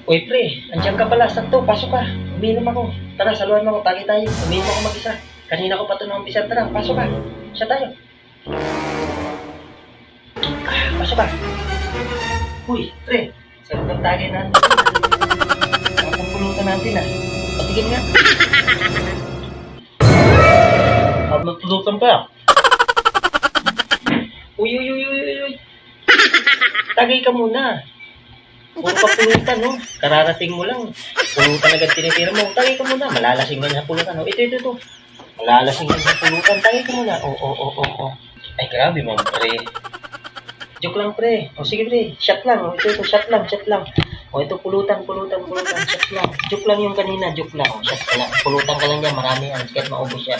Uy, pre, andiyan ka pala. Sakto, pasok ka. Uminom ako. Tara, saluhan mo ako. Tagay tayo. Uminom ako mag-isa. Kanina ko pa ito na-umpisa. Tara, pasok ka. Siya tayo. Pasok ka. Uy, pre, sarap ng tagay natin. Sarap ng pulutan natin, ah. Patigin nga. Sarap ng pulutan pa. Uy. Tagay ka muna. Puro ka pulutan, no? Kararating mo lang. Pulutan agad tinitira mo. Tagay ka muna. Malalasing ka sa pulutan, no? Ito. Malalasing ka sa pulutan. Tagay ka muna. Oo. Ay, grabe, ma'am, pre. Joke lang, pre. O, sige, pre. Shot lang. O, ito. Shot lang. O, ito, pulutan. Shot lang. Joke lang yung kanina. Joke lang. O, shot ka lang. Pulutan ka lang dyan. Marami yan. Kahit maubos yan.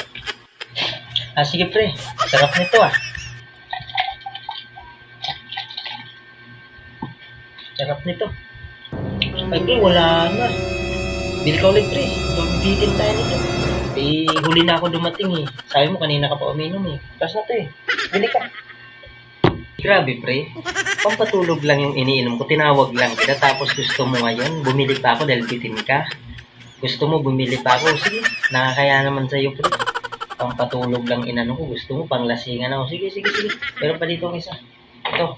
Ah, sige, pre. Sarap nito, ah. Sarap nito. Ay, pre, wala na. Bili ka ulit, pre. Magbitin tayo nito. Eh, huli na ako dumating, eh. Sabi mo, kanina ka pa uminom, eh. Tapos na to, eh. Bili ka. Grabe, pre. Pampatulog lang yung iniinom ko. Tinawag lang kita. Tapos gusto mo ngayon, bumili pa ako dahil bitin ka. Gusto mo, bumili pa ako. Sige, nakakaya naman sa'yo, pre. Pampatulog lang inano ko. Gusto mo, panglasingan ako. Sige. Meron pa dito ang isa. Ito.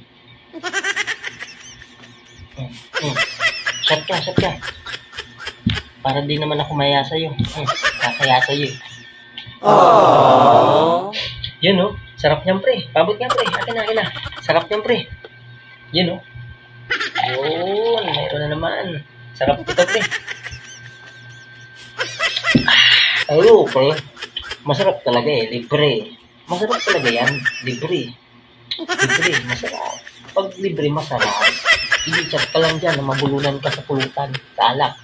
Shot ka. Para di naman ako maya sa'yo. Kakaya sa'yo. Aww. Yun, no? Sarap niyan, pre. Pabot nga, pre. Akin na. Sarap niyan, pre. Yun, no? Yun. Mayroon na naman. Sarap ito, pre. Ayun, pre. Masarap talaga, eh. Libre. Masarap talaga yan. Libre. Masarap. Pag libre, masarap. I-chat ka lang dyan na mabulunan ka sa pulutan. Sa alak.